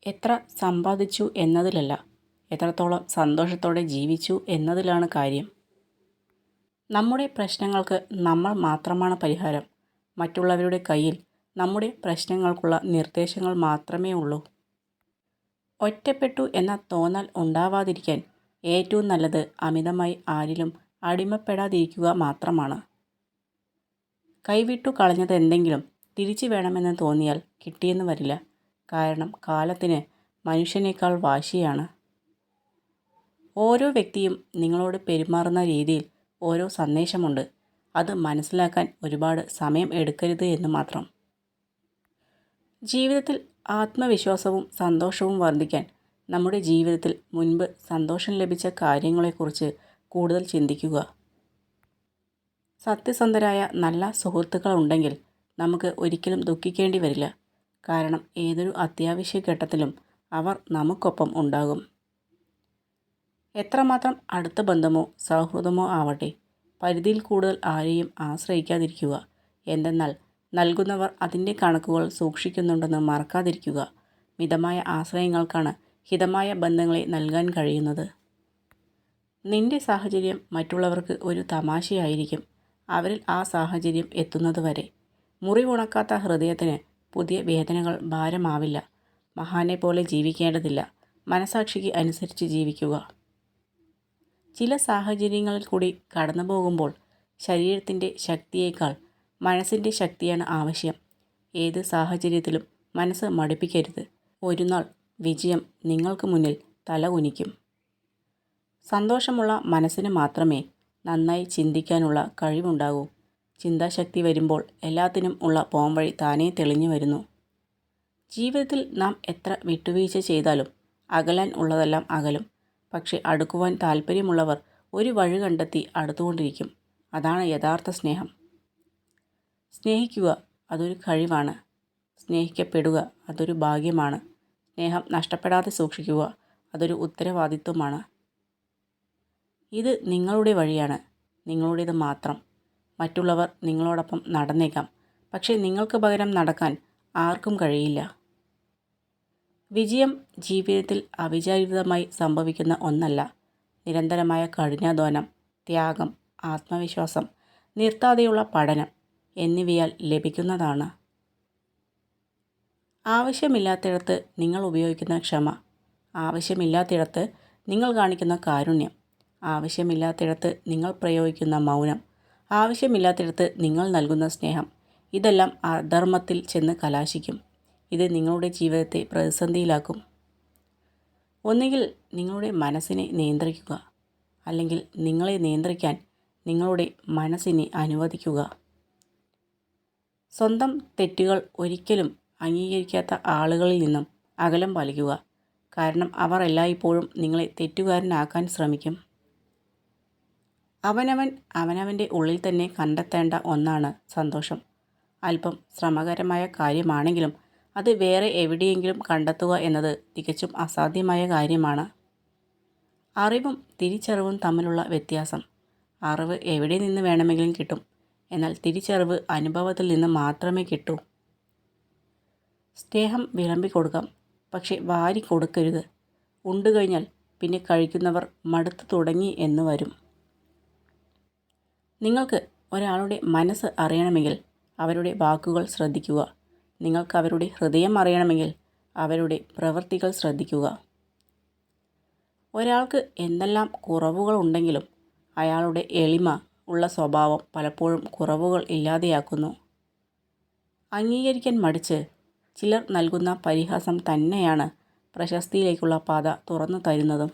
എത്ര സമ്പാദിച്ചു എന്നതിലല്ല, എത്രത്തോളം സന്തോഷത്തോടെ ജീവിച്ചു എന്നതിലാണ് കാര്യം. നമ്മുടെ പ്രശ്നങ്ങൾക്ക് നമ്മൾ മാത്രമാണ് പരിഹാരം. മറ്റുള്ളവരുടെ കയ്യിൽ നമ്മുടെ പ്രശ്നങ്ങൾക്കുള്ള നിർദ്ദേശങ്ങൾ മാത്രമേ ഉള്ളൂ. ഒറ്റപ്പെട്ടു എന്ന തോന്നൽ ഉണ്ടാവാതിരിക്കാൻ ഏറ്റവും നല്ലത് അമിതമായി ആരിലും അടിമപ്പെടാതിരിക്കുക മാത്രമാണ്. കൈവിട്ടു കളഞ്ഞതെന്തെങ്കിലും തിരിച്ചു വേണമെന്ന് തോന്നിയാൽ കിട്ടിയെന്ന് വരില്ല. കാരണം കാലത്തിന് മനുഷ്യനേക്കാൾ വാശിയാണ്. ഓരോ വ്യക്തിയും നിങ്ങളോട് പെരുമാറുന്ന രീതിയിൽ ഓരോ സന്ദേശമുണ്ട്. അത് മനസ്സിലാക്കാൻ ഒരുപാട് സമയം എടുക്കരുത് എന്ന് മാത്രം. ജീവിതത്തിൽ ആത്മവിശ്വാസവും സന്തോഷവും വർദ്ധിക്കാൻ നമ്മുടെ ജീവിതത്തിൽ മുൻപ് സന്തോഷം ലഭിച്ച കാര്യങ്ങളെക്കുറിച്ച് കൂടുതൽ ചിന്തിക്കുക. സത്യസന്ധരായ നല്ല സുഹൃത്തുക്കൾ ഉണ്ടെങ്കിൽ നമുക്ക് ഒരിക്കലും ദുഃഖിക്കേണ്ടി വരില്ല. കാരണം ഏതൊരു അത്യാവശ്യ ഘട്ടത്തിലും അവർ നമുക്കൊപ്പം ഉണ്ടാകും. എത്രമാത്രം അടുത്ത ബന്ധമോ സൗഹൃദമോ ആവട്ടെ, പരിധിയിൽ കൂടുതൽ ആരെയും ആശ്രയിക്കാതിരിക്കുക. എന്തെന്നാൽ നൽകുന്നവർ അതിൻ്റെ കണക്കുകൾ സൂക്ഷിക്കുന്നുണ്ടെന്ന് മറക്കാതിരിക്കുക. മിതമായ ആശ്രയങ്ങൾക്കാണ് ഹിതമായ ബന്ധങ്ങളെ നൽകാൻ കഴിയുന്നത്. നിന്റെ സാഹചര്യം മറ്റുള്ളവർക്ക് ഒരു തമാശയായിരിക്കും, അവരിൽ ആ സാഹചര്യം എത്തുന്നതുവരെ. മുറിവുണക്കാത്ത ഹൃദയത്തിന് പുതിയ വേദനകൾ ഭാരമാവില്ല. മഹാനെ പോലെ ജീവിക്കേണ്ടതില്ല, മനസാക്ഷിക്ക് അനുസരിച്ച് ജീവിക്കുക. ചില സാഹചര്യങ്ങളിൽ കൂടി കടന്നു പോകുമ്പോൾ ശരീരത്തിൻ്റെ ശക്തിയേക്കാൾ മനസ്സിൻ്റെ ശക്തിയാണ് ആവശ്യം. ഏത് സാഹചര്യത്തിലും മനസ്സ് മടുപ്പിക്കരുത്. ഒരു നാൾ വിജയം നിങ്ങൾക്ക് മുന്നിൽ തല കുനിക്കും. സന്തോഷമുള്ള മനസ്സിന് മാത്രമേ നന്നായി ചിന്തിക്കാനുള്ള കഴിവുണ്ടാകൂ. ചിന്താശക്തി വരുമ്പോൾ എല്ലാത്തിനും ഉള്ള പോംവഴി താനേ തെളിഞ്ഞു വരുന്നു. ജീവിതത്തിൽ നാം എത്ര വിട്ടുവീഴ്ച ചെയ്താലും അകലാൻ ഉള്ളതെല്ലാം അകലും. പക്ഷെ അടുക്കുവാൻ താല്പര്യമുള്ളവർ ഒരു വഴി കണ്ടെത്തി അടുത്തുകൊണ്ടിരിക്കും. അതാണ് യഥാർത്ഥ സ്നേഹം. സ്നേഹിക്കുക, അതൊരു കഴിവാണ്. സ്നേഹിക്കപ്പെടുക, അതൊരു ഭാഗ്യമാണ്. സ്നേഹം നഷ്ടപ്പെടാതെ സൂക്ഷിക്കുക, അതൊരു ഉത്തരവാദിത്വമാണ്. ഇത് നിങ്ങളുടെ വഴിയാണ്, നിങ്ങളുടേത് മാത്രം. മറ്റുള്ളവർ നിങ്ങളോടൊപ്പം നടന്നേക്കാം, പക്ഷേ നിങ്ങൾക്ക് പകരം നടക്കാൻ ആർക്കും കഴിയില്ല. വിജയം ജീവിതത്തിൽ അവിചാരിതമായി സംഭവിക്കുന്ന ഒന്നല്ല. നിരന്തരമായ കഠിനാധ്വാനം, ത്യാഗം, ആത്മവിശ്വാസം, നിർത്താതെയുള്ള പഠനം എന്നിവയാൽ ലഭിക്കുന്നതാണ്. ആവശ്യമില്ലാത്തിടത്ത് നിങ്ങൾ ഉപയോഗിക്കുന്ന ക്ഷമ, ആവശ്യമില്ലാത്തിടത്ത് നിങ്ങൾ കാണിക്കുന്ന കാരുണ്യം, ആവശ്യമില്ലാത്തിടത്ത് നിങ്ങൾ പ്രയോഗിക്കുന്ന മൗനം, ആവശ്യമില്ലാത്തിടത്ത് നിങ്ങൾ നൽകുന്ന സ്നേഹം, ഇതെല്ലാം അധർമ്മത്തിൽ ചെന്ന് കലാശിക്കും. ഇത് നിങ്ങളുടെ ജീവിതത്തെ പ്രതിസന്ധിയിലാക്കും. ഒന്നുകിൽ നിങ്ങളുടെ മനസ്സിനെ നിയന്ത്രിക്കുക, അല്ലെങ്കിൽ നിങ്ങളെ നിയന്ത്രിക്കാൻ നിങ്ങളുടെ മനസ്സിനെ അനുവദിക്കുക. സ്വന്തം തെറ്റുകൾ ഒരിക്കലും അംഗീകരിക്കാത്ത ആളുകളിൽ നിന്നും അകലം പാലിക്കുക. കാരണം അവർ എല്ലായ്പ്പോഴും നിങ്ങളെ തെറ്റുകാരനാക്കാൻ ശ്രമിക്കും. അവനവൻ്റെ ഉള്ളിൽ തന്നെ കണ്ടെത്തേണ്ട ഒന്നാണ് സന്തോഷം. അല്പം ശ്രമകരമായ കാര്യമാണെങ്കിലും അത് വേറെ എവിടെയെങ്കിലും കണ്ടെത്തുക എന്നത് തികച്ചും അസാധ്യമായ കാര്യമാണ്. അറിവും തിരിച്ചറിവും തമ്മിലുള്ള വ്യത്യാസം. അറിവ് എവിടെ നിന്ന് വേണമെങ്കിലും കിട്ടും, എന്നാൽ തിരിച്ചറിവ് അനുഭവത്തിൽ നിന്ന് മാത്രമേ കിട്ടൂ. സ്നേഹം വിളമ്പിക്കൊടുക്കാം, പക്ഷെ വാരി കൊടുക്കരുത്. ഉണ്ടു കഴിഞ്ഞാൽ പിന്നെ കഴിക്കുന്നവർ മടുത്തു തുടങ്ങി എന്ന് വരും. നിങ്ങൾക്ക് ഒരാളുടെ മനസ്സ് അറിയണമെങ്കിൽ അവരുടെ വാക്കുകൾ ശ്രദ്ധിക്കുക. നിങ്ങൾക്ക് അവരുടെ ഹൃദയം അറിയണമെങ്കിൽ അവരുടെ പ്രവൃത്തികൾ ശ്രദ്ധിക്കുക. ഒരാൾക്ക് എന്തെല്ലാം കുറവുകളുണ്ടെങ്കിലും അയാളുടെ എളിമ ഉള്ള സ്വഭാവം പലപ്പോഴും കുറവുകൾ ഇല്ലാതെയാക്കുന്നു. അംഗീകരിക്കാൻ മടിച്ച് ചിലർ നൽകുന്ന പരിഹാസം തന്നെയാണ് പ്രശസ്തിയിലേക്കുള്ള പാത തുറന്നു തരുന്നതും.